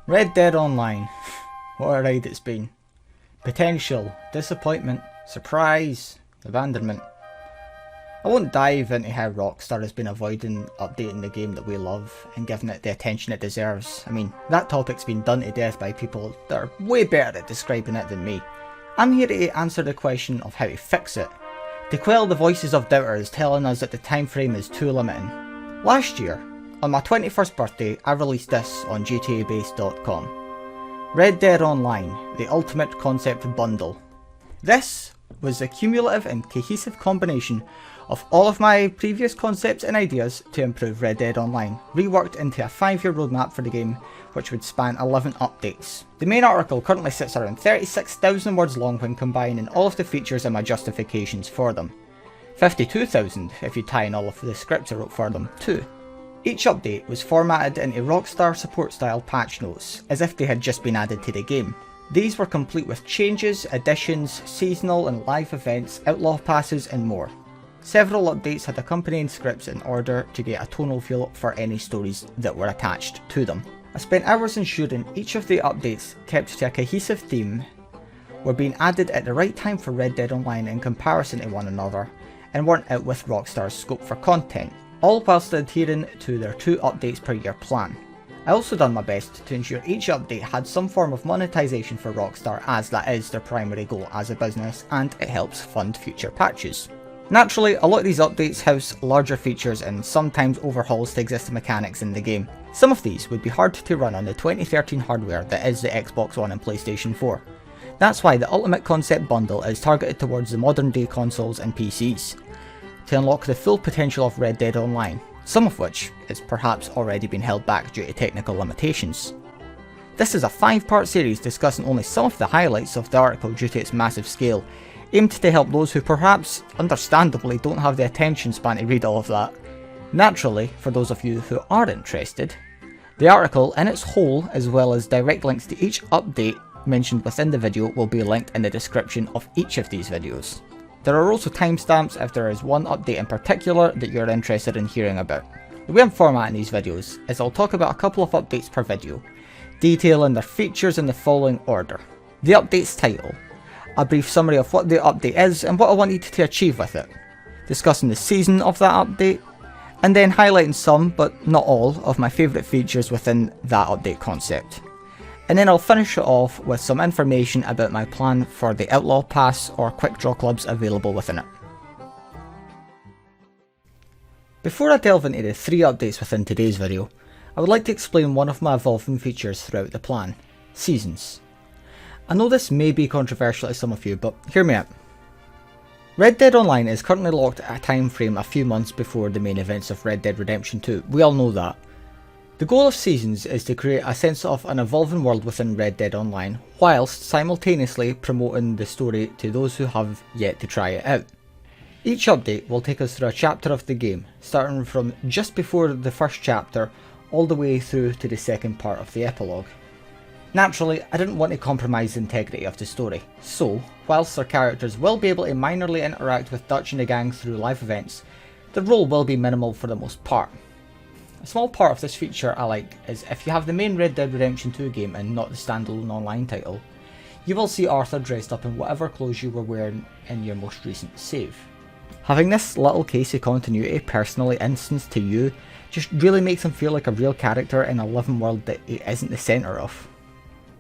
Red Dead Online. What a ride it's been. Potential, disappointment, surprise, abandonment. I won't dive into how Rockstar has been avoiding updating the game that we love and giving it the attention it deserves. I mean, that topic's been done to death by people that are way better at describing it than me. I'm here to answer the question of how to fix it, to quell the voices of doubters telling us that the time frame is too limiting. Last year, on my 21st birthday, I released this on GTABase.com. Red Dead Online, the ultimate concept bundle. This was a cumulative and cohesive combination of all of my previous concepts and ideas to improve Red Dead Online, reworked into a 5-year roadmap for the game which would span 11 updates. The main article currently sits around 36,000 words long when combining all of the features and my justifications for them. 52,000 if you tie in all of the scripts I wrote for them too. Each update was formatted into Rockstar support style patch notes, as if they had just been added to the game. These were complete with changes, additions, seasonal and live events, outlaw passes and more. Several updates had accompanying scripts in order to get a tonal feel for any stories that were attached to them. I spent hours ensuring each of the updates kept to a cohesive theme, were being added at the right time for Red Dead Online in comparison to one another, and weren't out with Rockstar's scope for content, all whilst adhering to their 2 updates per year plan. I also done my best to ensure each update had some form of monetization for Rockstar, as that is their primary goal as a business and it helps fund future patches. Naturally, a lot of these updates house larger features and sometimes overhauls to existing mechanics in the game. Some of these would be hard to run on the 2013 hardware that is the Xbox One and PlayStation 4. That's why the Ultimate Concept Bundle is targeted towards the modern day consoles and PCs, to unlock the full potential of Red Dead Online, some of which is perhaps already been held back due to technical limitations. This is a 5-part series discussing only some of the highlights of the article due to its massive scale, aimed to help those who perhaps, understandably, don't have the attention span to read all of that. Naturally, for those of you who are interested, the article in its whole, as well as direct links to each update mentioned within the video, will be linked in the description of each of these videos. There are also timestamps if there is one update in particular that you're interested in hearing about. The way I'm formatting these videos is I'll talk about a couple of updates per video, detailing their features in the following order. The update's title, a brief summary of what the update is and what I wanted to achieve with it, discussing the season of that update, and then highlighting some, but not all, of my favourite features within that update concept. And then I'll finish it off with some information about my plan for the Outlaw Pass or Quick Draw clubs available within it. Before I delve into the 3 updates within today's video, I would like to explain one of my evolving features throughout the plan: seasons. I know this may be controversial to some of you, but hear me out. Red Dead Online is currently locked at a time frame a few months before the main events of Red Dead Redemption 2, we all know that. The goal of seasons is to create a sense of an evolving world within Red Dead Online, whilst simultaneously promoting the story to those who have yet to try it out. Each update will take us through a chapter of the game, starting from just before the first chapter all the way through to the second part of the epilogue. Naturally, I didn't want to compromise the integrity of the story, so whilst our characters will be able to minorly interact with Dutch and the gang through live events, the role will be minimal for the most part. A small part of this feature I like is if you have the main Red Dead Redemption 2 game and not the standalone online title, you will see Arthur dressed up in whatever clothes you were wearing in your most recent save. Having this little case of continuity personally instanced to you just really makes him feel like a real character in a living world that he isn't the centre of.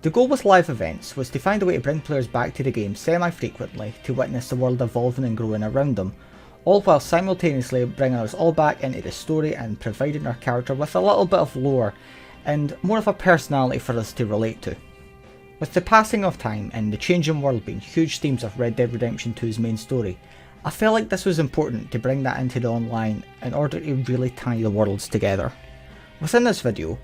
The goal with live events was to find a way to bring players back to the game semi-frequently to witness the world evolving and growing around them, all while simultaneously bringing us all back into the story and providing our character with a little bit of lore and more of a personality for us to relate to. With the passing of time and the changing world being huge themes of Red Dead Redemption 2's main story, I felt like this was important to bring that into the online in order to really tie the worlds together. Within this video,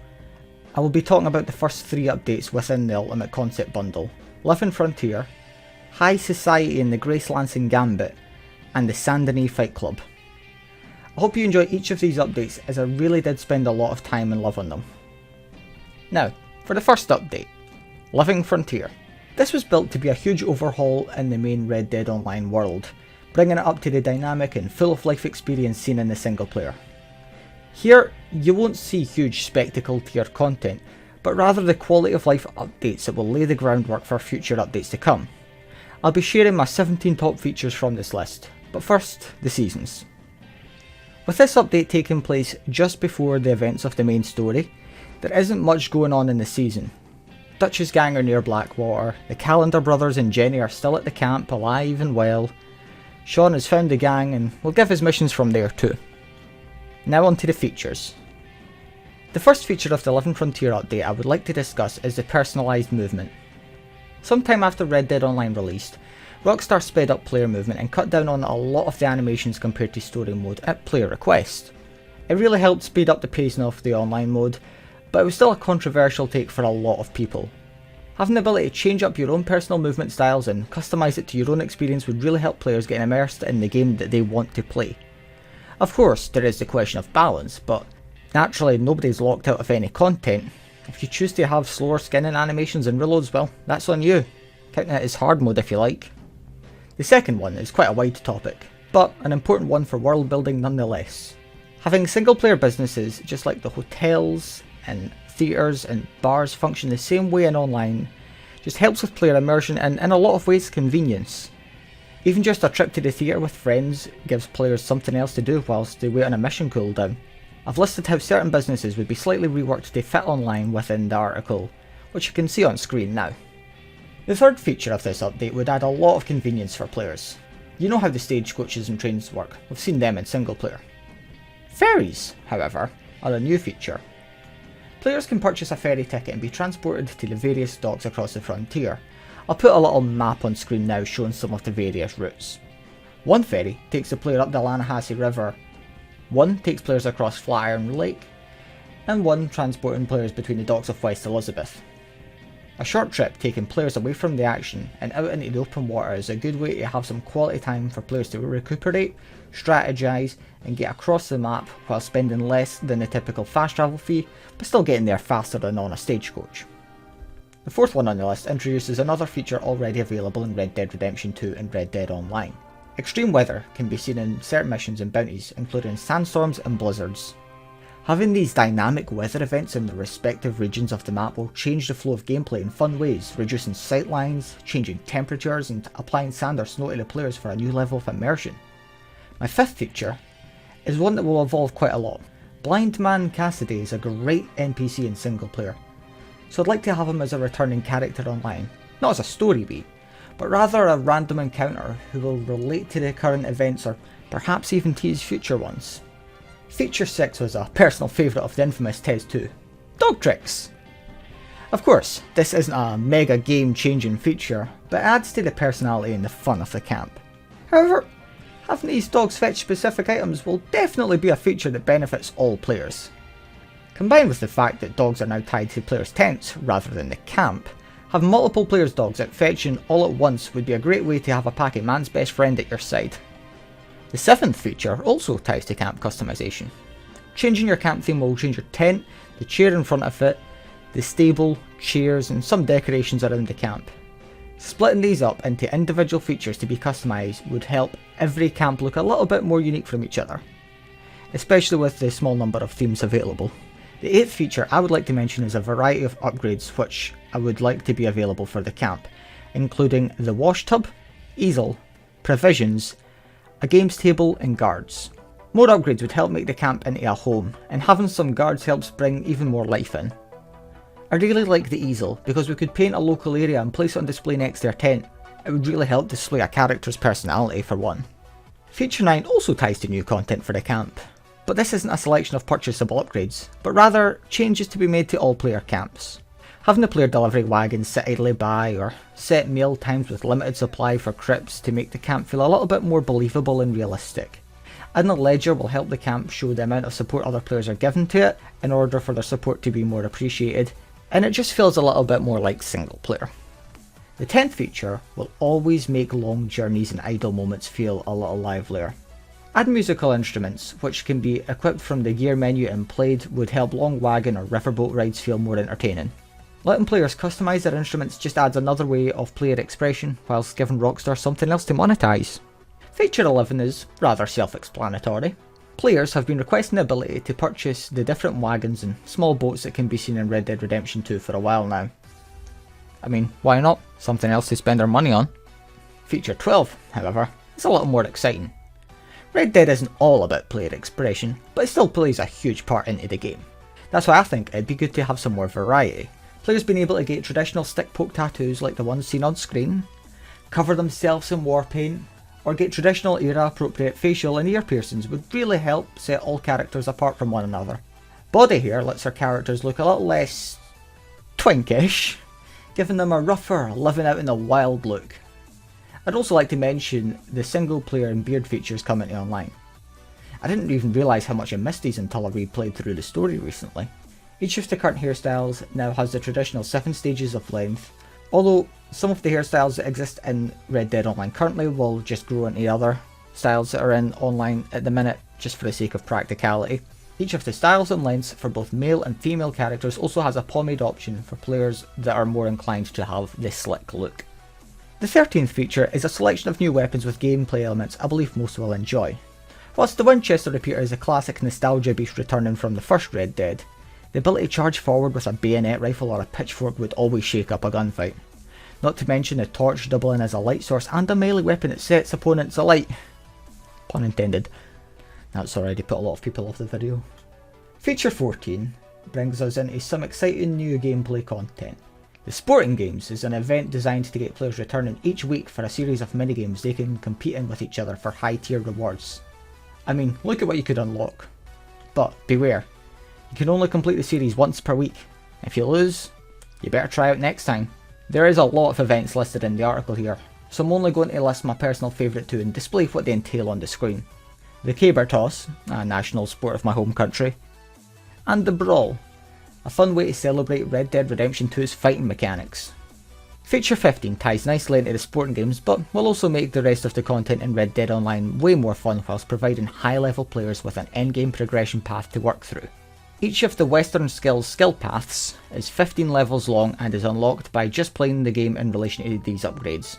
I will be talking about the first 3 updates within the Ultimate Concept Bundle: Living Frontier, High Society in the Grace Lancing Gambit, and the Saint Denis Fight Club. I hope you enjoy each of these updates, as I really did spend a lot of time and love on them. Now, for the first update, Living Frontier. This was built to be a huge overhaul in the main Red Dead Online world, bringing it up to the dynamic and full of life experience seen in the single player. Here, you won't see huge spectacle tier content, but rather the quality of life updates that will lay the groundwork for future updates to come. I'll be sharing my 17 top features from this list, but first, the seasons. With this update taking place just before the events of the main story, there isn't much going on in the season. Dutch's gang are near Blackwater, the Calendar brothers and Jenny are still at the camp, alive and well. Sean has found the gang and will give his missions from there too. Now on to the features. The first feature of the Living Frontier update I would like to discuss is the personalised movement. Sometime after Red Dead Online released, Rockstar sped up player movement and cut down on a lot of the animations compared to story mode at player request. It really helped speed up the pacing of the online mode, but it was still a controversial take for a lot of people. Having the ability to change up your own personal movement styles and customise it to your own experience would really help players get immersed in the game that they want to play. Of course, there is the question of balance, but naturally nobody's locked out of any content. If you choose to have slower skinning animations and reloads, well, that's on you. Counting it as hard mode if you like. The second one is quite a wide topic, but an important one for world building nonetheless. Having single player businesses, just like the hotels and theatres and bars function the same way in online, just helps with player immersion and in a lot of ways convenience. Even just a trip to the theatre with friends gives players something else to do whilst they wait on a mission cooldown. I've listed how certain businesses would be slightly reworked to fit online within the article, which you can see on screen now. The third feature of this update would add a lot of convenience for players. You know how the stagecoaches and trains work, we've seen them in single player. Ferries, however, are a new feature. Players can purchase a ferry ticket and be transported to the various docks across the frontier. I'll put a little map on screen now showing some of the various routes. One ferry takes the player up the Lannahechee River, one takes players across Flatiron Lake, and one transporting players between the docks of West Elizabeth. A short trip taking players away from the action and out into the open water is a good way to have some quality time for players to recuperate, strategise and get across the map while spending less than the typical fast travel fee, but still getting there faster than on a stagecoach. The fourth one on the list introduces another feature already available in Red Dead Redemption 2 and Red Dead Online. Extreme weather can be seen in certain missions and bounties, including sandstorms and blizzards. Having these dynamic weather events in the respective regions of the map will change the flow of gameplay in fun ways, reducing sightlines, changing temperatures and applying sand or snow to the players for a new level of immersion. My fifth feature is one that will evolve quite a lot. Blind Man Cassidy is a great NPC in single player, so I'd like to have him as a returning character online, not as a story beat, but rather a random encounter who will relate to the current events or perhaps even tease future ones. Feature 6 was a personal favourite of the infamous Tez 2, dog tricks. Of course, this isn't a mega game changing feature, but it adds to the personality and the fun of the camp. However, having these dogs fetch specific items will definitely be a feature that benefits all players. Combined with the fact that dogs are now tied to players' tents rather than the camp, having multiple players' dogs out fetching all at once would be a great way to have a pack of man's best friend at your side. The seventh feature also ties to camp customization. Changing your camp theme will change your tent, the chair in front of it, the stable, chairs and some decorations around the camp. Splitting these up into individual features to be customised would help every camp look a little bit more unique from each other, especially with the small number of themes available. The eighth feature I would like to mention is a variety of upgrades which I would like to be available for the camp, including the wash tub, easel, provisions, a games table and guards. More upgrades would help make the camp into a home, and having some guards helps bring even more life in. I really like the easel because we could paint a local area and place it on display next to our tent. It would really help display a character's personality for one. Feature 9 also ties to new content for the camp, but this isn't a selection of purchasable upgrades, but rather changes to be made to all player camps. Having the player delivery wagons sit idly by, or set meal times with limited supply for crypts to make the camp feel a little bit more believable and realistic. Adding a ledger will help the camp show the amount of support other players are giving to it in order for their support to be more appreciated, and it just feels a little bit more like single player. The 10th feature will always make long journeys and idle moments feel a little livelier. Add musical instruments, which can be equipped from the gear menu and played, would help long wagon or riverboat rides feel more entertaining. Letting players customise their instruments just adds another way of player expression, whilst giving Rockstar something else to monetise. Feature 11 is rather self-explanatory. Players have been requesting the ability to purchase the different wagons and small boats that can be seen in Red Dead Redemption 2 for a while now. I mean, why not? Something else to spend their money on. Feature 12, however, is a little more exciting. Red Dead isn't all about player expression, but it still plays a huge part into the game. That's why I think it'd be good to have some more variety. Players being able to get traditional stick poke tattoos like the ones seen on screen, cover themselves in war paint, or get traditional era appropriate facial and ear piercings would really help set all characters apart from one another. Body hair lets our characters look a little less twinkish, giving them a rougher, living out in the wild look. I'd also like to mention the single player and beard features coming to online. I didn't even realise how much I missed these until I replayed through the story recently. Each of the current hairstyles now has the traditional 7 stages of length, although some of the hairstyles that exist in Red Dead Online currently will just grow into other styles that are in online at the minute, just for the sake of practicality. Each of the styles and lengths for both male and female characters also has a pomade option for players that are more inclined to have this slick look. The 13th feature is a selection of new weapons with gameplay elements I believe most will enjoy. Whilst the Winchester Repeater is a classic nostalgia beast returning from the first Red Dead, the ability to charge forward with a bayonet rifle or a pitchfork would always shake up a gunfight. Not to mention the torch doubling as a light source and a melee weapon that sets opponents alight. Pun intended. That's already put a lot of people off the video. Feature 14 brings us into some exciting new gameplay content. The Sporting Games is an event designed to get players returning each week for a series of minigames they can compete in with each other for high tier rewards. I mean, look at what you could unlock. But beware, you can only complete the series once per week. If you lose, you better try out next time. There is a lot of events listed in the article here, so I'm only going to list my personal favourite 2 and display what they entail on the screen. The Caber Toss, a national sport of my home country, and the Brawl, a fun way to celebrate Red Dead Redemption 2's fighting mechanics. Feature 15 ties nicely into the Sporting Games, but will also make the rest of the content in Red Dead Online way more fun whilst providing high level players with an endgame progression path to work through. Each of the Western Skills skill paths is 15 levels long and is unlocked by just playing the game in relation to these upgrades.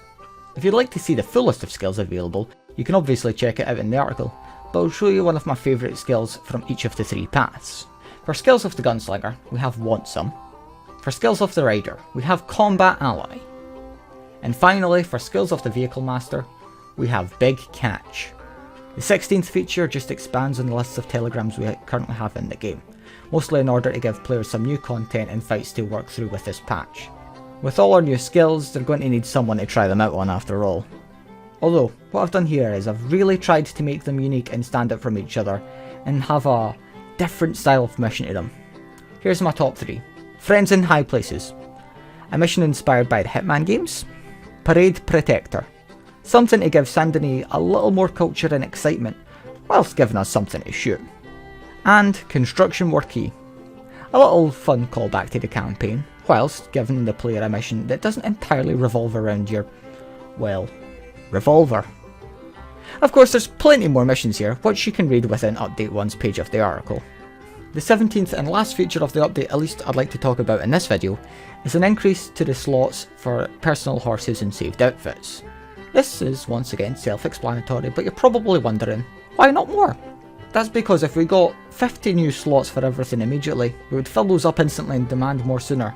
If you'd like to see the full list of skills available, you can obviously check it out in the article, but I'll show you one of my favourite skills from each of the 3 paths. For skills of the Gunslinger, we have Want Some. For skills of the Rider, we have Combat Ally. And finally, for skills of the Vehicle Master, we have Big Catch. The 16th feature just expands on the lists of telegrams we currently have in the game, mostly in order to give players some new content and fights to work through with this patch. With all our new skills, they're going to need someone to try them out on after all. Although, what I've done here is I've really tried to make them unique and stand out from each other, and have a different style of mission to them. Here's my top 3. Friends in High Places. A mission inspired by the Hitman games. Parade Protector. Something to give Saint-Denis a little more culture and excitement, whilst giving us something to shoot. And Construction Workee. A little fun callback to the campaign, whilst giving the player a mission that doesn't entirely revolve around your, well, revolver. Of course, there's plenty more missions here, which you can read within Update 1's page of the article. The 17th and last feature of the update, at least I'd like to talk about in this video, is an increase to the slots for personal horses and saved outfits. This is once again self-explanatory, but you're probably wondering, why not more? That's because if we got 50 new slots for everything immediately, we would fill those up instantly and demand more sooner.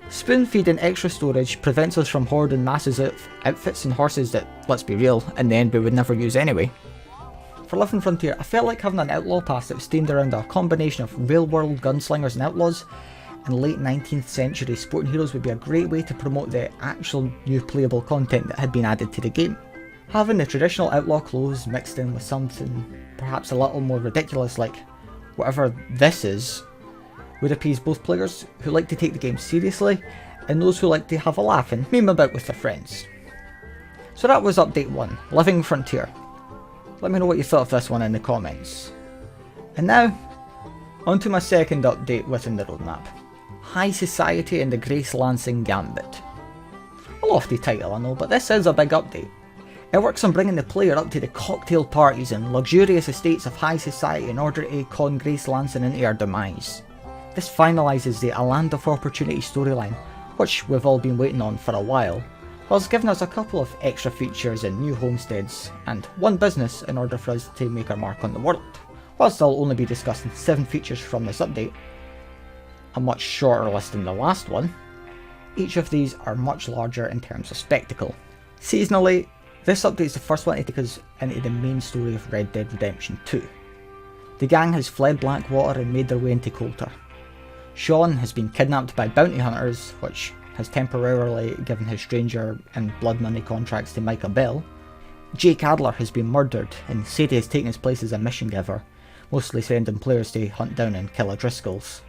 Spoon feeding extra storage prevents us from hoarding masses of outfits and horses that, let's be real, in the end we would never use anyway. For Living Frontier, I felt like having an outlaw pass that was themed around a combination of real-world gunslingers and outlaws and late 19th century sporting heroes would be a great way to promote the actual new playable content that had been added to the game. Having the traditional outlaw clothes mixed in with something perhaps a little more ridiculous like whatever this is would appease both players who like to take the game seriously and those who like to have a laugh and meme about with their friends. So that was update 1, Living Frontier. Let me know what you thought of this one in the comments. And now, on to my second update within the roadmap. High Society and the Grace Lancing Gambit. A lofty title I know, but this is a big update. It works on bringing the player up to the cocktail parties and luxurious estates of high society in order to con Grace Lancing into her demise. This finalises the A Land of Opportunity storyline, which we've all been waiting on for a while, whilst giving us a couple of extra features and new homesteads, and one business in order for us to make our mark on the world. Whilst I'll only be discussing 7 features from this update, a much shorter list than the last one, each of these are much larger in terms of spectacle. Seasonally, this update is the first one to take us into the main story of Red Dead Redemption 2. The gang has fled Blackwater and made their way into Coulter. Sean has been kidnapped by bounty hunters, which has temporarily given his stranger and blood money contracts to Micah Bell. Jake Adler has been murdered, and Sadie has taken his place as a mission giver, mostly sending players to hunt down and kill O'Driscolls.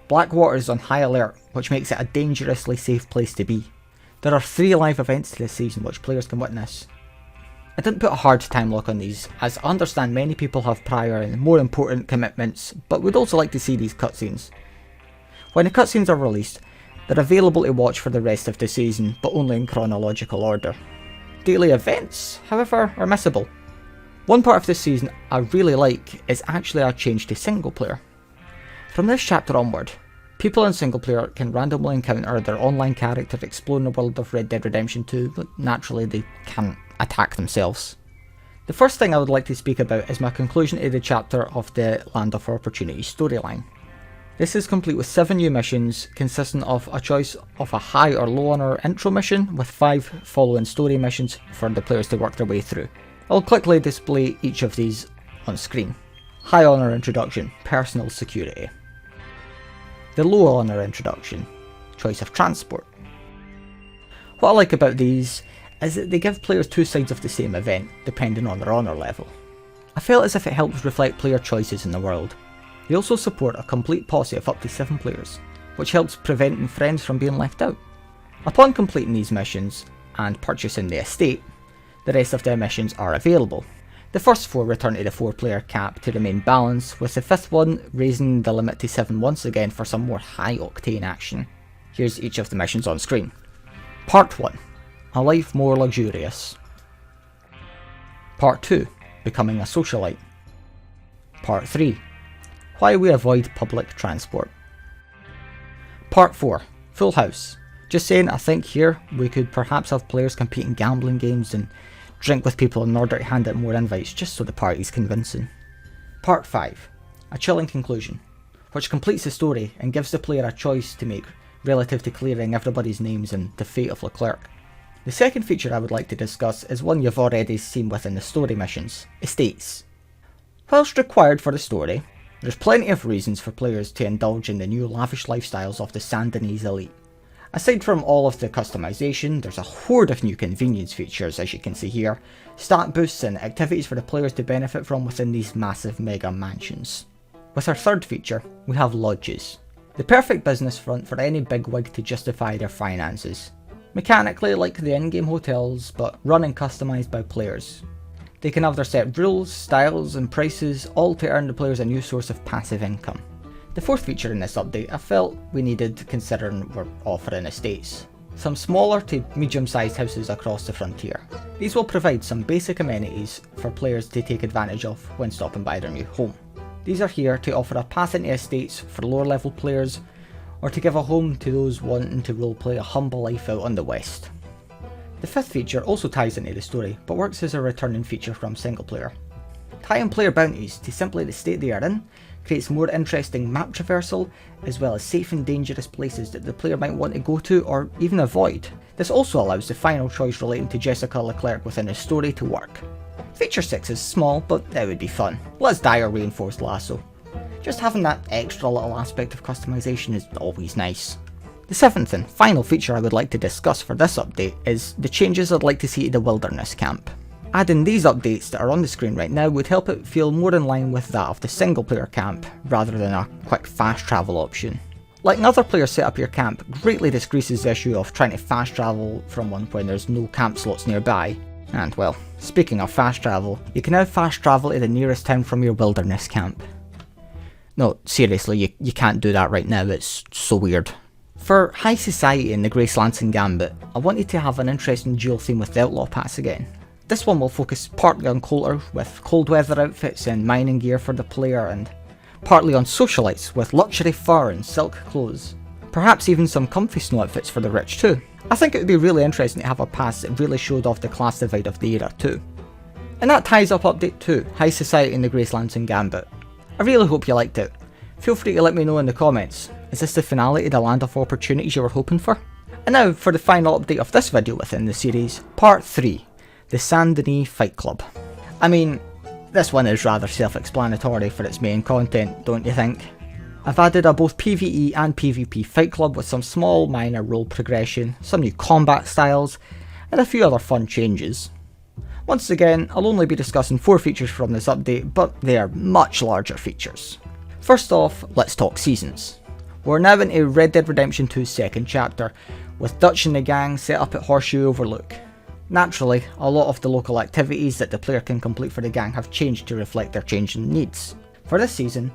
Blackwater is on high alert, which makes it a dangerously safe place to be. There are 3 live events this season which players can witness. I didn't put a hard time lock on these, as I understand many people have prior and more important commitments, but would also like to see these cutscenes. When the cutscenes are released, they're available to watch for the rest of the season, but only in chronological order. Daily events, however, are missable. One part of this season I really like is actually our change to single player. From this chapter onward, people in single player can randomly encounter their online character exploring the world of Red Dead Redemption 2, but naturally they can't attack themselves. The first thing I would like to speak about is my conclusion to the chapter of the Land of Opportunity storyline. This is complete with 7 new missions, consisting of a choice of a high or low honour intro mission with 5 following story missions for the players to work their way through. I'll quickly display each of these on screen. High honour introduction, personal security. The low honour introduction, choice of transport. What I like about these is that they give players 2 sides of the same event, depending on their honour level. I felt as if it helps reflect player choices in the world. They also support a complete posse of up to 7 players, which helps preventing friends from being left out. Upon completing these missions, and purchasing the estate, the rest of their missions are available. The first 4 return to the 4-player cap to remain balanced, with the 5th one raising the limit to 7 once again for some more high-octane action. Here's each of the missions on screen. Part 1. A life more luxurious. Part 2. Becoming a socialite. Part 3. Why we avoid public transport. Part 4. Full house. Just saying, I think here we could perhaps have players compete in gambling games and drink with people in order to hand out more invites just so the party's convincing. Part 5. A chilling conclusion, which completes the story and gives the player a choice to make relative to clearing everybody's names and the fate of Leclerc. The second feature I would like to discuss is one you've already seen within the story missions, estates. Whilst required for the story, there's plenty of reasons for players to indulge in the new lavish lifestyles of the Saint Denis elite. Aside from all of the customization, there's a horde of new convenience features, as you can see here, stat boosts and activities for the players to benefit from within these massive mega mansions. With our third feature, we have lodges. The perfect business front for any bigwig to justify their finances. Mechanically like the in-game hotels, but run and customised by players. They can have their set rules, styles and prices, all to earn the players a new source of passive income. The fourth feature in this update I felt we needed considering we're offering estates. Some smaller to medium-sized houses across the frontier. These will provide some basic amenities for players to take advantage of when stopping by their new home. These are here to offer a path into estates for lower level players, or to give a home to those wanting to roleplay a humble life out on the west. The fifth feature also ties into the story, but works as a returning feature from single player. Tying player bounties to simply the state they are in creates more interesting map traversal, as well as safe and dangerous places that the player might want to go to or even avoid. This also allows the final choice relating to Jessica Leclerc within the story to work. Feature 6 is small, but that would be fun. Let's dye a reinforced lasso. Just having that extra little aspect of customization is always nice. The seventh and final feature I would like to discuss for this update is the changes I'd like to see to the Wilderness Camp. Adding these updates that are on the screen right now would help it feel more in line with that of the single player camp, rather than a quick fast travel option. Letting other players set up your camp greatly decreases the issue of trying to fast travel from one when there's no camp slots nearby. And well, speaking of fast travel, you can now fast travel to the nearest town from your wilderness camp. No, seriously, you can't do that right now, it's so weird. For High Society in the Gracelands and Gambit, I wanted to have an interesting dual theme with the Outlaw Pass again. This one will focus partly on Coulter with cold weather outfits and mining gear for the player, and partly on socialites with luxury fur and silk clothes. Perhaps even some comfy snow outfits for the rich too. I think it would be really interesting to have a pass that really showed off the class divide of the era too. And that ties up update 2, High Society in the Gracelands and Gambit. I really hope you liked it. Feel free to let me know in the comments. Is this the finale to the Land of Opportunities you were hoping for? And now for the final update of this video within the series, Part 3, the Denis Fight Club. I mean, this one is rather self-explanatory for its main content, don't you think? I've added a both PvE and PvP fight club with some small minor role progression, some new combat styles, and a few other fun changes. Once again, I'll only be discussing 4 features from this update, but they are much larger features. First off, let's talk seasons. We're now into Red Dead Redemption 2's second chapter, with Dutch and the gang set up at Horseshoe Overlook. Naturally, a lot of the local activities that the player can complete for the gang have changed to reflect their changing needs. For this season,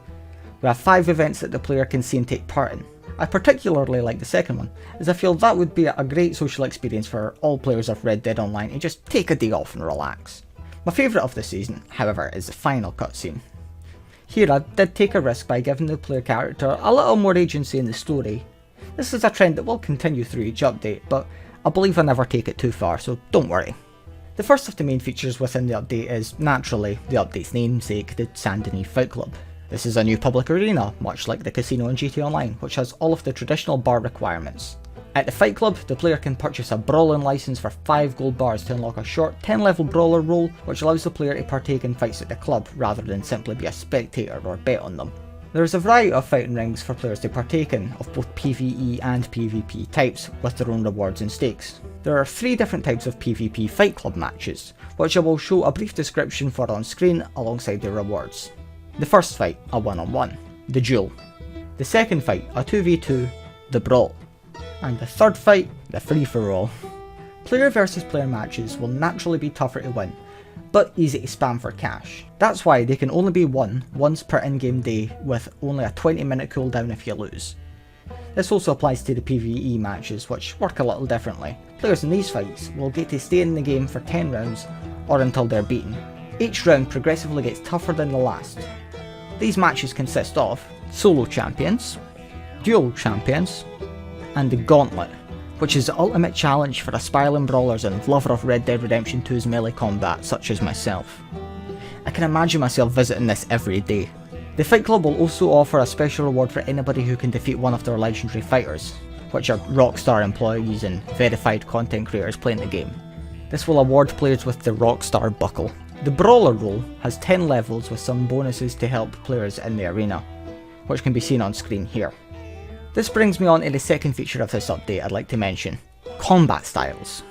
we have 5 events that the player can see and take part in. I particularly like the second one, as I feel that would be a great social experience for all players of Red Dead Online to just take a day off and relax. My favourite of this season, however, is the final cutscene. Here I did take a risk by giving the player character a little more agency in the story. This is a trend that will continue through each update, but I believe I'll never take it too far, so don't worry. The first of the main features within the update is, naturally, the update's namesake, the Denis Fight Club. This is a new public arena, much like the casino in GTA Online, which has all of the traditional bar requirements. At the Fight Club, the player can purchase a brawling license for 5 gold bars to unlock a short 10 level brawler role, which allows the player to partake in fights at the club, rather than simply be a spectator or bet on them. There is a variety of fighting rings for players to partake in, of both PvE and PvP types, with their own rewards and stakes. There are 3 different types of PvP Fight Club matches, which I will show a brief description for on screen alongside the rewards. The first fight, a 1-on-1, the duel. The second fight, a 2v2, the brawl. And the third fight, the free-for-all. Player versus player matches will naturally be tougher to win, but easy to spam for cash. That's why they can only be won once per in-game day, with only a 20-minute cooldown if you lose. This also applies to the PvE matches, which work a little differently. Players in these fights will get to stay in the game for 10 rounds, or until they're beaten. Each round progressively gets tougher than the last. These matches consist of solo champions, dual champions, and the gauntlet, which is the ultimate challenge for aspiring brawlers and lover of Red Dead Redemption 2's melee combat such as myself. I can imagine myself visiting this every day. The Fight Club will also offer a special reward for anybody who can defeat one of their legendary fighters, which are Rockstar employees and verified content creators playing the game. This will award players with the Rockstar Buckle. The Brawler role has 10 levels with some bonuses to help players in the arena, which can be seen on screen here. This brings me on to the second feature of this update I'd like to mention, combat styles.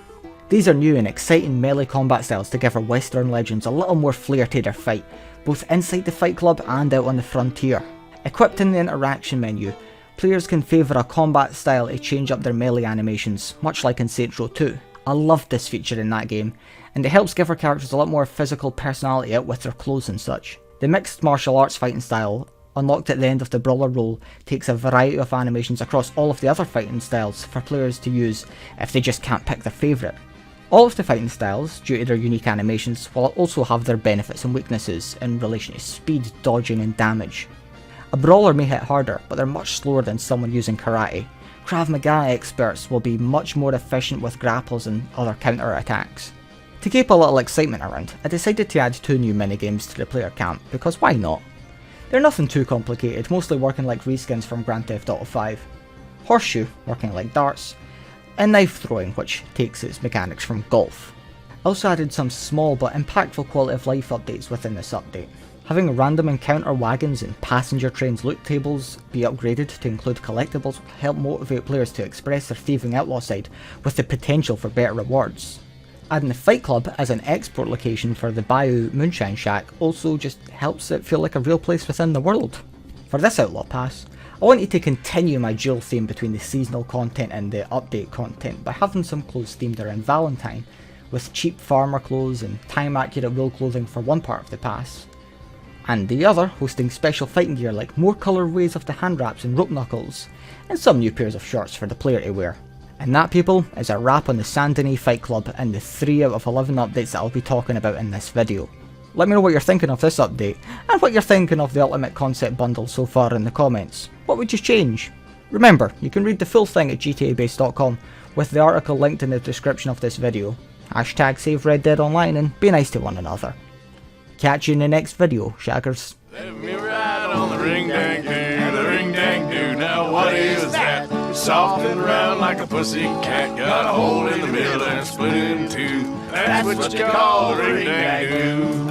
These are new and exciting melee combat styles to give our Western legends a little more flair to their fight, both inside the Fight Club and out on the frontier. Equipped in the interaction menu, players can favour a combat style to change up their melee animations, much like in Saints Row 2. I loved this feature in that game, and it helps give our characters a lot more physical personality out with their clothes and such. The mixed martial arts fighting style, unlocked at the end of the brawler role, takes a variety of animations across all of the other fighting styles for players to use if they just can't pick their favourite. All of the fighting styles, due to their unique animations, will also have their benefits and weaknesses in relation to speed, dodging and damage. A brawler may hit harder, but they're much slower than someone using karate. Krav Maga experts will be much more efficient with grapples and other counter attacks. To keep a little excitement around, I decided to add 2 new minigames to the player camp, because why not? They're nothing too complicated, mostly working like reskins from Grand Theft Auto 5. Horseshoe, working like darts, and knife throwing, which takes its mechanics from golf. I also added some small but impactful quality of life updates within this update. Having random encounter wagons and passenger trains loot tables be upgraded to include collectibles will help motivate players to express their thieving outlaw side with the potential for better rewards. Adding the Fight Club as an export location for the Bayou Moonshine Shack also just helps it feel like a real place within the world. For this Outlaw Pass, I wanted to continue my dual theme between the seasonal content and the update content by having some clothes themed around Valentine, with cheap farmer clothes and time accurate wool clothing for one part of the pass, and the other hosting special fighting gear like more colourways of the hand wraps and rope knuckles, and some new pairs of shorts for the player to wear. And that, people, is a wrap on the Denis Fight Club and the 3 out of 11 updates that I'll be talking about in this video. Let me know what you're thinking of this update, and what you're thinking of the Ultimate Concept Bundle so far in the comments. What would you change? Remember, you can read the full thing at GTABase.com, with the article linked in the description of this video. Hashtag save Red Dead Online and be nice to one another. Catch you in the next video, shaggers. Let me ride on the ring-dang-doo, the ring-dang-doo. Now what is that? It's soft and round like a pussy cat. Got a hole in the middle and split in two. That's what you call the ring-dang-doo.